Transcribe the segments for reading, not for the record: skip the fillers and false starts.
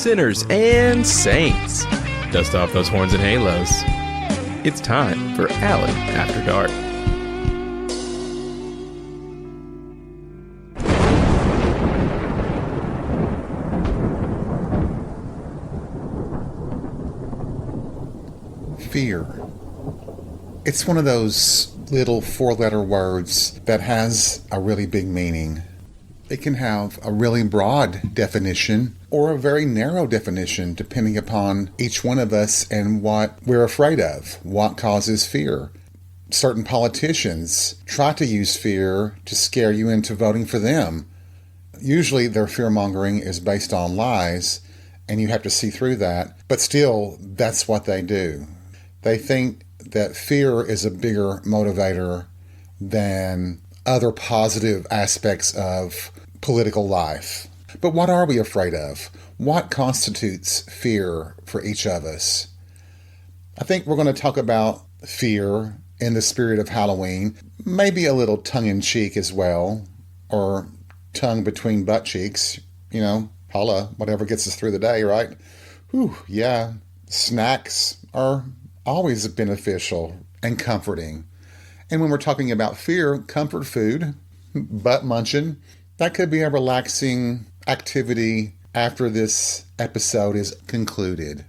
sinners, and saints. Dust off those horns and halos. It's time for Alley After Dark. Fear. It's one of those little four-letter words that has a really big meaning. It can have a really broad definition or a very narrow definition depending upon each one of us and what we're afraid of, what causes fear. Certain politicians try to use fear to scare you into voting for them. Usually their fear-mongering is based on lies, and you have to see through that, but still, that's what they do. They think that fear is a bigger motivator than other positive aspects of political life. But what are we afraid of? What constitutes fear for each of us? I think we're going to talk about fear in the spirit of Halloween, maybe a little tongue-in-cheek as well, or tongue between butt cheeks, holla, whatever gets us through the day, right? Whew, yeah, snacks are always beneficial and comforting. And when we're talking about fear, comfort food, butt munching, that could be a relaxing activity after this episode is concluded.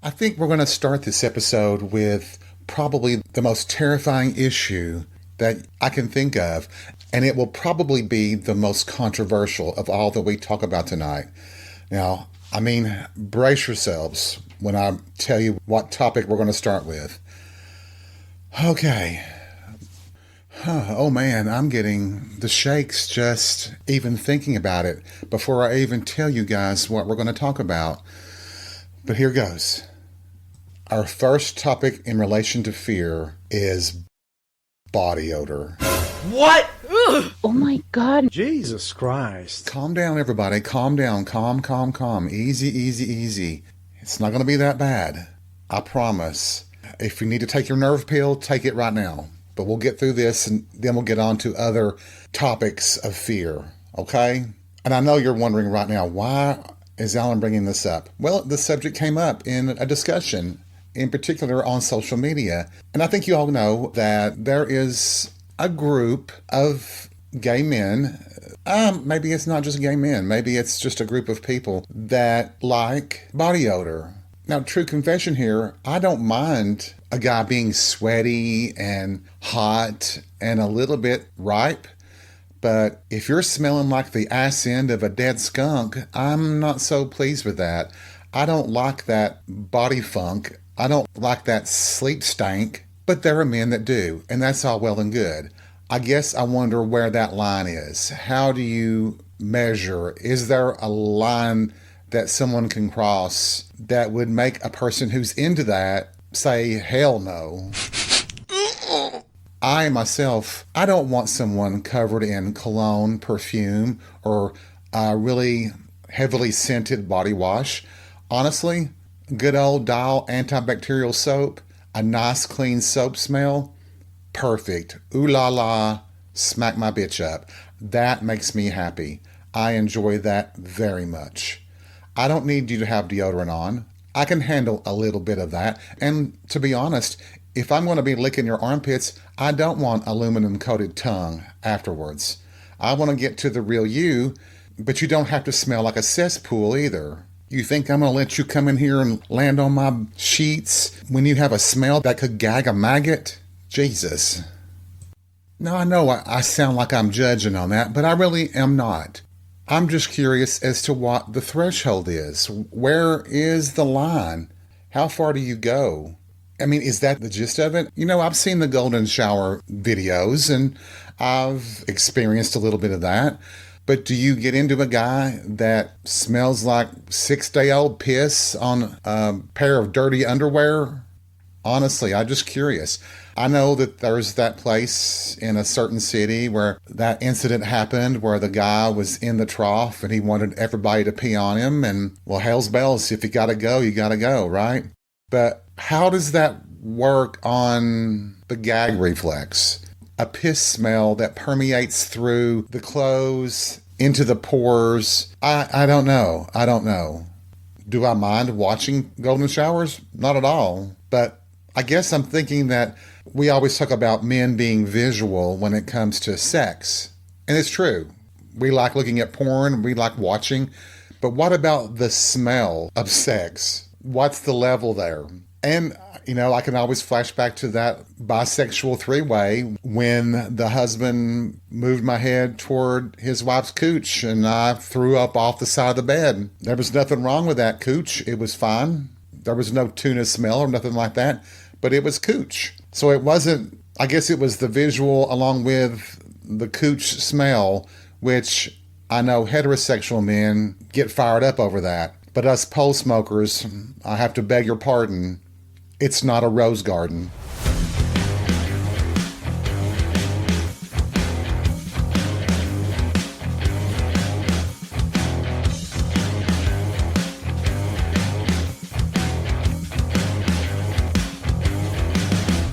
I think we're going to start this episode with probably the most terrifying issue that I can think of, and it will probably be the most controversial of all that we talk about tonight. Now, brace yourselves when I tell you what topic we're going to start with. Okay. Oh man, I'm getting the shakes just even thinking about it before I even tell you guys what we're going to talk about. But here goes. Our first topic in relation to fear is body odor. What? Ugh. Oh my God. Jesus Christ. Calm down, everybody. Calm down. Calm. Easy. It's not going to be that bad. I promise. If you need to take your nerve pill, take it right now. But we'll get through this and then we'll get on to other topics of fear. Okay? And I know you're wondering right now, why is Alan bringing this up? Well, the subject came up in a discussion, in particular on social media. And I think you all know that there is a group of gay men, maybe it's not just gay men, maybe it's just a group of people that like body odor. Now, true confession here, I don't mind a guy being sweaty and hot and a little bit ripe, but if you're smelling like the ass end of a dead skunk, I'm not so pleased with that. I don't like that body funk. I don't like that sleep stank, but there are men that do, and that's all well and good. I guess I wonder where that line is. How do you measure? Is there a line that someone can cross that would make a person who's into that say, hell no? I myself, I don't want someone covered in cologne, perfume, or really heavily scented body wash. Honestly, good old Dial antibacterial soap, a nice clean soap smell, perfect. Ooh la la, smack my bitch up. That makes me happy. I enjoy that very much. I don't need you to have deodorant on. I can handle a little bit of that. And to be honest, if I'm going to be licking your armpits, I don't want aluminum-coated tongue afterwards. I want to get to the real you, but you don't have to smell like a cesspool either. You think I'm going to let you come in here and land on my sheets when you have a smell that could gag a maggot? Jesus. Now, I know I sound like I'm judging on that, but I really am not. I'm just curious as to what the threshold is. Where is the line? How far do you go? Is that the gist of it? I've seen the golden shower videos and I've experienced a little bit of that. But do you get into a guy that smells like 6-day-old piss on a pair of dirty underwear? Honestly, I'm just curious. I know that there's that place in a certain city where that incident happened where the guy was in the trough and he wanted everybody to pee on him. And, well, hell's bells, if you gotta go, you gotta go, right? But how does that work on the gag reflex? A piss smell that permeates through the clothes into the pores. I don't know. I don't know. Do I mind watching golden showers? Not at all. But I guess I'm thinking that we always talk about men being visual when it comes to sex. And it's true. We like looking at porn, we like watching. But what about the smell of sex? What's the level there? And, I can always flash back to that bisexual three-way when the husband moved my head toward his wife's cooch and I threw up off the side of the bed. There was nothing wrong with that cooch. It was fine. There was no tuna smell or nothing like that, but it was cooch. So it wasn't, I guess it was the visual along with the cooch smell, which I know heterosexual men get fired up over that. But us pole smokers, I have to beg your pardon, it's not a rose garden.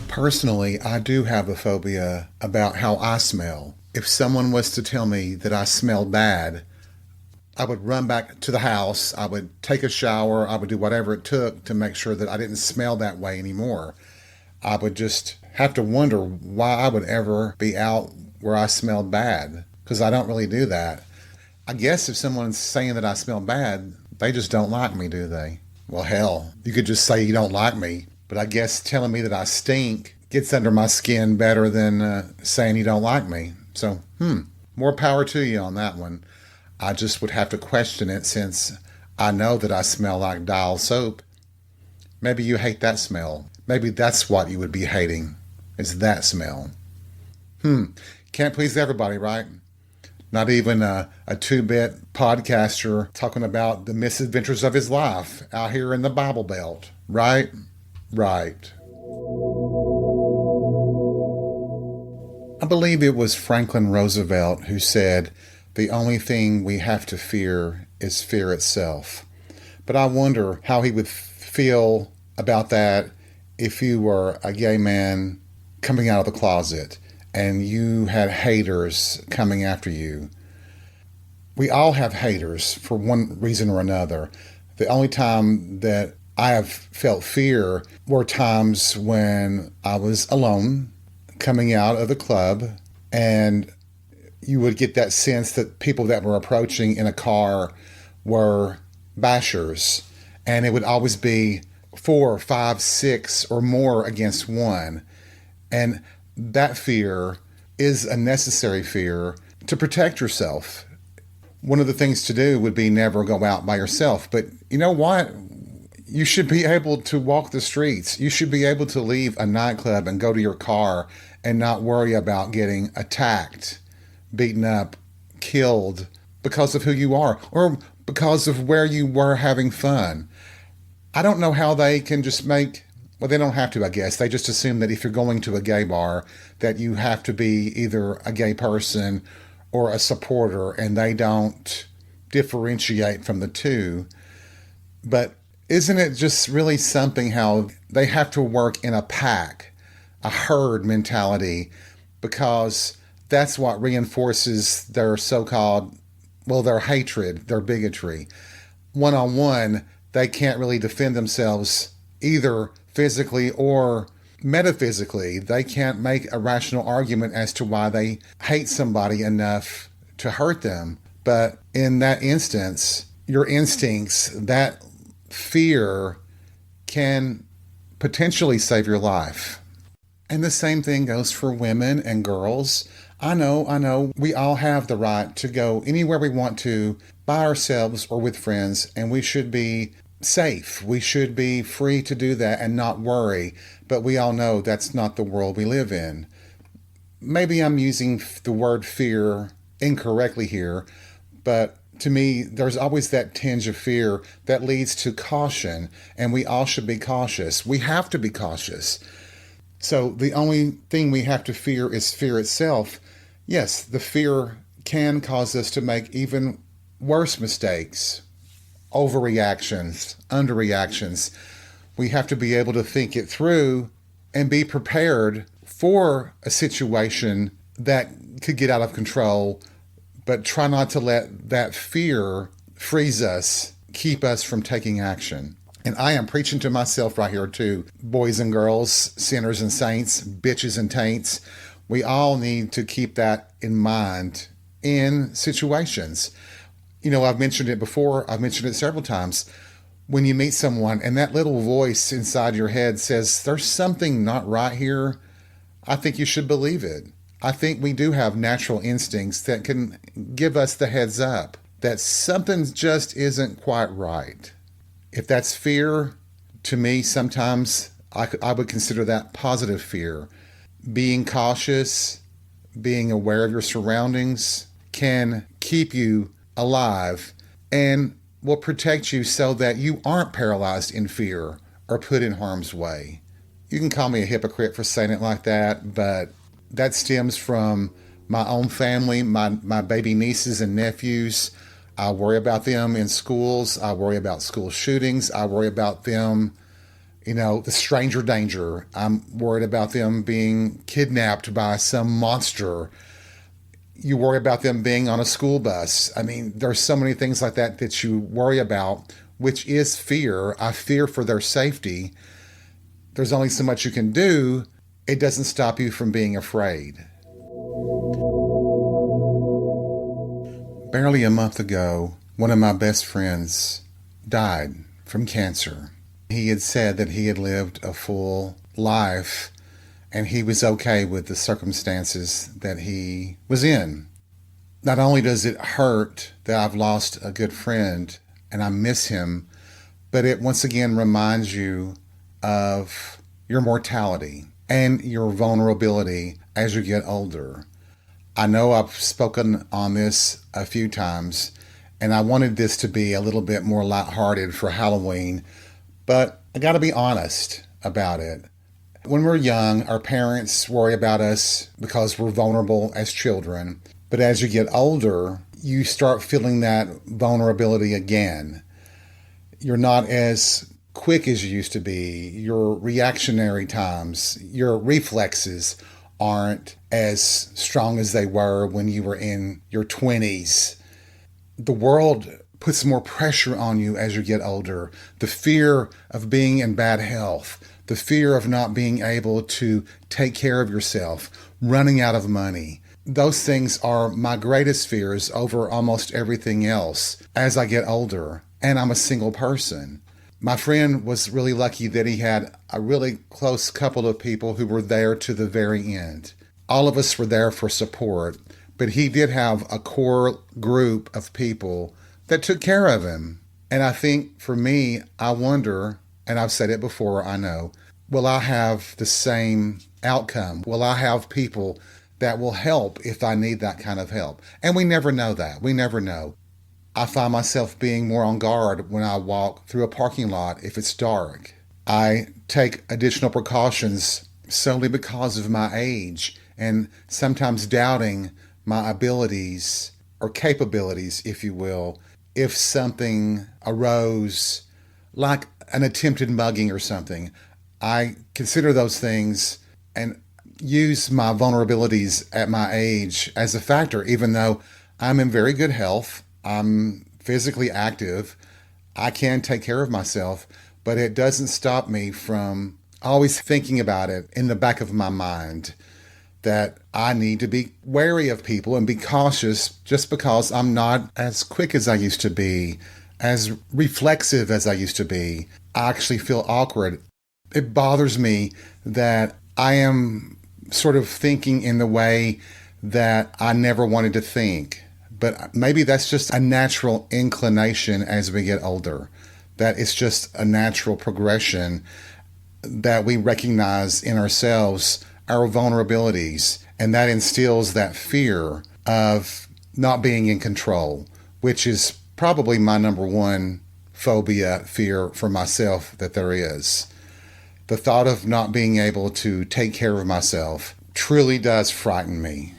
Personally, I do have a phobia about how I smell. If someone was to tell me that I smell bad, I would run back to the house, I would take a shower, I would do whatever it took to make sure that I didn't smell that way anymore. I would just have to wonder why I would ever be out where I smelled bad, because I don't really do that. I guess if someone's saying that I smell bad, they just don't like me, do they? Well, hell, you could just say you don't like me, but I guess telling me that I stink gets under my skin better than saying you don't like me. So, more power to you on that one. I just would have to question it since I know that I smell like Dial soap. Maybe you hate that smell. Maybe that's what you would be hating, is that smell. Can't please everybody, right? Not even a two-bit podcaster talking about the misadventures of his life out here in the Bible Belt, right? Right. I believe it was Franklin Roosevelt who said, "The only thing we have to fear is fear itself." But I wonder how he would feel about that if you were a gay man coming out of the closet and you had haters coming after you. We all have haters for one reason or another. The only time that I have felt fear were times when I was alone coming out of the club, and you would get that sense that people that were approaching in a car were bashers, and it would always be 4, 5, 6 or more against one. And that fear is a necessary fear to protect yourself. One of the things to do would be never go out by yourself. But you know what? You should be able to walk the streets. You should be able to leave a nightclub and go to your car and not worry about getting attacked, beaten up, killed because of who you are or because of where you were having fun. I don't know how they can just make, well, they don't have to, I guess. They just assume that if you're going to a gay bar, that you have to be either a gay person or a supporter, and they don't differentiate from the two. But isn't it just really something how they have to work in a pack, a herd mentality, because that's what reinforces their so-called, well, their hatred, their bigotry. One-on-one, they can't really defend themselves either physically or metaphysically. They can't make a rational argument as to why they hate somebody enough to hurt them. But in that instance, your instincts, that fear can potentially save your life. And the same thing goes for women and girls. I know, we all have the right to go anywhere we want to by ourselves or with friends, and we should be safe. We should be free to do that and not worry. But we all know that's not the world we live in. Maybe I'm using the word fear incorrectly here, but to me, there's always that tinge of fear that leads to caution, and we all should be cautious. We have to be cautious. So the only thing we have to fear is fear itself. Yes, the fear can cause us to make even worse mistakes, overreactions, underreactions. We have to be able to think it through and be prepared for a situation that could get out of control but try not to let that fear freeze us, keep us from taking action. And I am preaching to myself right here too. Boys and girls, sinners and saints, bitches and taints. We all need to keep that in mind in situations. You know, I've mentioned it before. I've mentioned it several times. When you meet someone and that little voice inside your head says, there's something not right here, I think you should believe it. I think we do have natural instincts that can give us the heads up that something just isn't quite right. If that's fear, to me, sometimes I would consider that positive fear. Being cautious, being aware of your surroundings can keep you alive and will protect you so that you aren't paralyzed in fear or put in harm's way. You can call me a hypocrite for saying it like that, but that stems from my own family, my baby nieces and nephews. I worry about them in schools. I worry about school shootings. I worry about them, the stranger danger. I'm worried about them being kidnapped by some monster. You worry about them being on a school bus. I mean, there's so many things like that that you worry about, which is fear. I fear for their safety. There's only so much you can do. It doesn't stop you from being afraid. Barely a month ago, one of my best friends died from cancer. He had said that he had lived a full life and he was okay with the circumstances that he was in. Not only does it hurt that I've lost a good friend and I miss him, but it once again reminds you of your mortality and your vulnerability as you get older. I know I've spoken on this a few times, and I wanted this to be a little bit more lighthearted for Halloween, but I got to be honest about it. When we're young, our parents worry about us because we're vulnerable as children. But as you get older, you start feeling that vulnerability again. You're not as quick as you used to be. Your reactionary times, your reflexes aren't as strong as they were when you were in your 20s. The world puts more pressure on you as you get older. The fear of being in bad health, the fear of not being able to take care of yourself, running out of money. Those things are my greatest fears over almost everything else as I get older, and I'm a single person. My friend was really lucky that he had a really close couple of people who were there to the very end. All of us were there for support, but he did have a core group of people that took care of him. And I think for me, I wonder, and I've said it before, I know, will I have the same outcome? Will I have people that will help if I need that kind of help? And we never know that. We never know. I find myself being more on guard when I walk through a parking lot if it's dark. I take additional precautions solely because of my age and sometimes doubting my abilities or capabilities, if you will, if something arose like an attempted mugging or something. I consider those things and use my vulnerabilities at my age as a factor, even though I'm in very good health. I'm physically active. I can take care of myself, but it doesn't stop me from always thinking about it in the back of my mind that I need to be wary of people and be cautious just because I'm not as quick as I used to be, as reflexive as I used to be. I actually feel awkward. It bothers me that I am sort of thinking in the way that I never wanted to think. But maybe that's just a natural inclination as we get older, that it's just a natural progression that we recognize in ourselves our vulnerabilities, and that instills that fear of not being in control, which is probably my number one fear for myself that there is. The thought of not being able to take care of myself truly does frighten me.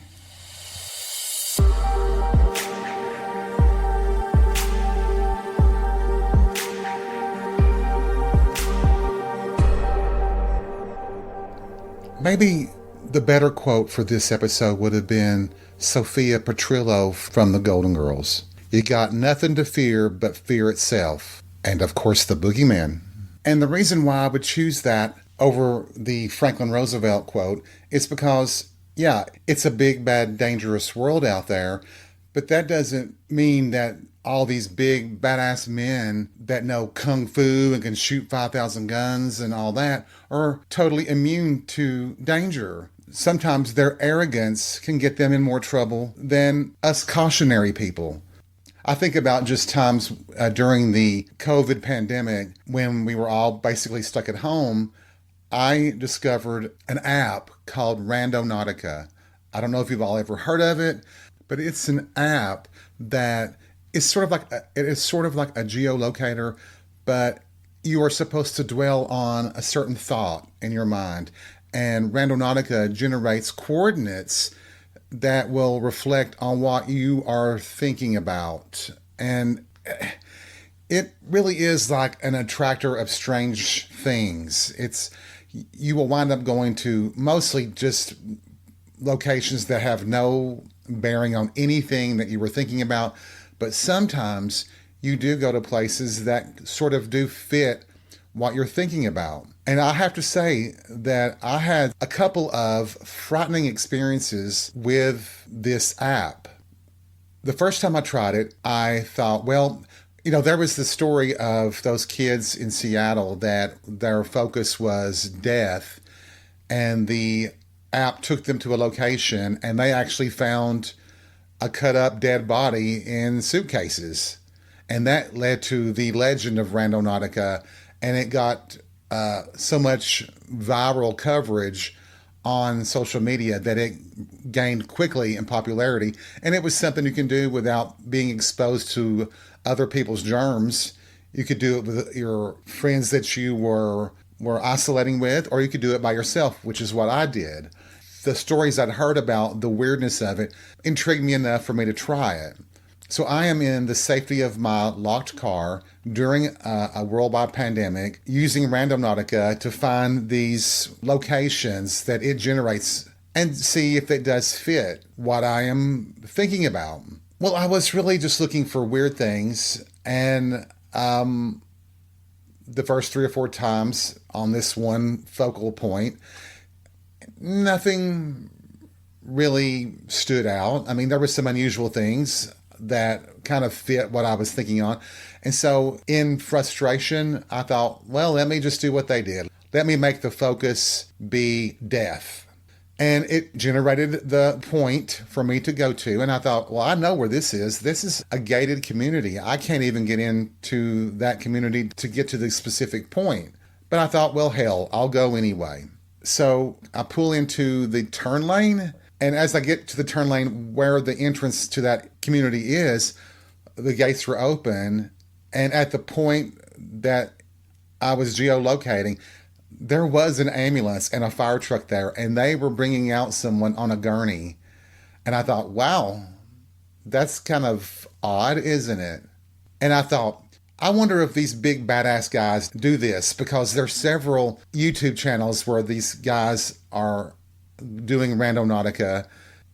Maybe The better quote for this episode would have been Sophia Petrillo from the Golden Girls. You got nothing to fear but fear itself. And of course, the boogeyman. And the reason why I would choose that over the Franklin Roosevelt quote is because, yeah, it's a big, bad, dangerous world out there. But that doesn't mean that all these big, badass men that know kung fu and can shoot 5,000 guns and all that are totally immune to danger. Sometimes their arrogance can get them in more trouble than us cautionary people. I think about just times during the COVID pandemic when we were all basically stuck at home. I discovered an app called Randonautica. I don't know if you've all ever heard of it, but it's an app that is sort of like a geolocator, but you are supposed to dwell on a certain thought in your mind. And Randonautica generates coordinates that will reflect on what you are thinking about. And it really is like an attractor of strange things. You will wind up going to mostly just locations that have no bearing on anything that you were thinking about. But sometimes you do go to places that sort of do fit what you're thinking about. And I have to say that I had a couple of frightening experiences with this app. The first time I tried it, I thought, well, there was the story of those kids in Seattle that their focus was death, and the app took them to a location and they actually found a cut up dead body in suitcases. And that led to the legend of Randonautica, and it got so much viral coverage on social media that it gained quickly in popularity. And it was something you can do without being exposed to other people's germs. You could do it with your friends that you were isolating with, or you could do it by yourself, which is what I did. The stories I'd heard about the weirdness of it intrigued me enough for me to try it. So I am in the safety of my locked car during a worldwide pandemic using Randonautica to find these locations that it generates and see if it does fit what I am thinking about. Well, I was really just looking for weird things, and the first 3 or 4 times on this one focal point, nothing really stood out. I mean, there were some unusual things that kind of fit what I was thinking on. And so in frustration, I thought, well, let me just do what they did. Let me make the focus be death. And it generated the point for me to go to. And I thought, well, I know where this is. This is a gated community. I can't even get into that community to get to the specific point. But I thought, well, hell, I'll go anyway. So I pull into the turn lane. And as I get to the turn lane where the entrance to that community is, the gates were open. And at the point that I was geolocating, there was an ambulance and a fire truck there, and they were bringing out someone on a gurney. And I thought, wow, that's kind of odd, isn't it? And I thought, I wonder if these big badass guys do this, because there's several YouTube channels where these guys are doing Randonautica,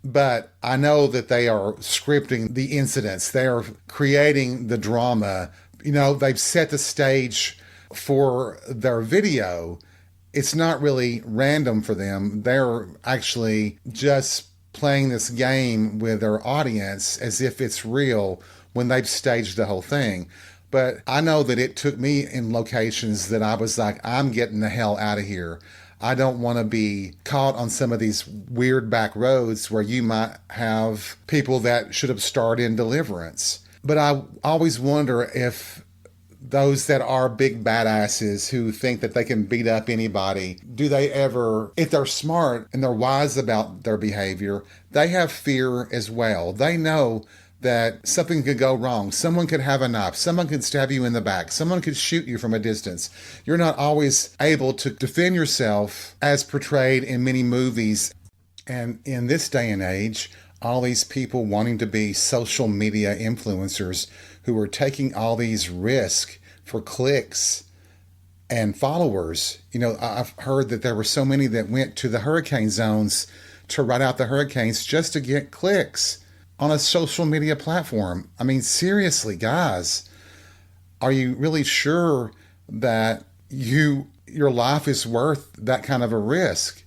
but I know that they are scripting the incidents. They are creating the drama. They've set the stage for their video. It's not really random for them. They're actually just playing this game with their audience as if it's real when they've staged the whole thing. But I know that it took me in locations that I was like, I'm getting the hell out of here. I don't want to be caught on some of these weird back roads where you might have people that should have starred in Deliverance. But I always wonder if those that are big badasses who think that they can beat up anybody, do they ever, if they're smart and they're wise about their behavior, they have fear as well. They know that something could go wrong. Someone could have a knife. Someone could stab you in the back. Someone could shoot you from a distance. You're not always able to defend yourself as portrayed in many movies. And in this day and age, all these people wanting to be social media influencers who are taking all these risks for clicks and followers. I've heard that there were so many that went to the hurricane zones to write out the hurricanes just to get clicks on a social media platform. I mean, seriously, guys, are you really sure that your life is worth that kind of a risk?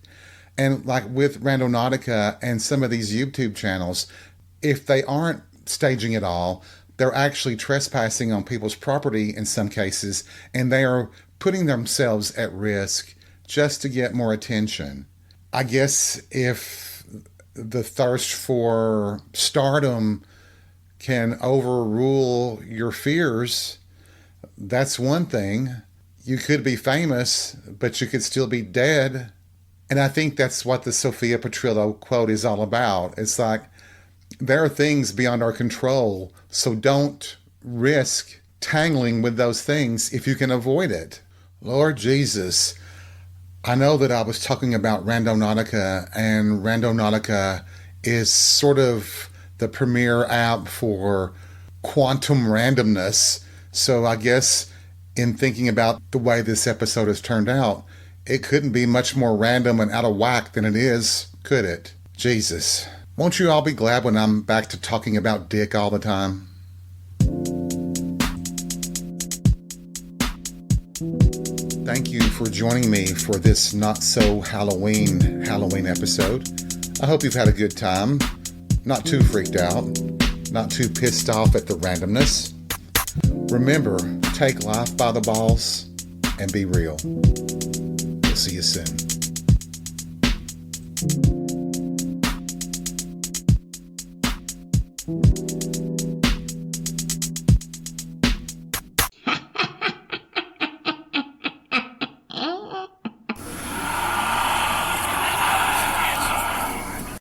And like with Randonautica and some of these YouTube channels, if they aren't staging it all, they're actually trespassing on people's property in some cases, and they are putting themselves at risk just to get more attention. I guess if the thirst for stardom can overrule your fears, that's one thing. You could be famous, but you could still be dead. And I think that's what the Sophia Petrillo quote is all about. It's like, there are things beyond our control, so don't risk tangling with those things if you can avoid it. Lord Jesus, I know that I was talking about Randonautica, and Randonautica is sort of the premier app for quantum randomness. So I guess in thinking about the way this episode has turned out, it couldn't be much more random and out of whack than it is, could it? Jesus. Won't you all be glad when I'm back to talking about dick all the time? Thank you for joining me for this not so Halloween episode. I hope you've had a good time. Not too freaked out. Not too pissed off at the randomness. Remember, take life by the balls and be real. We'll see you soon.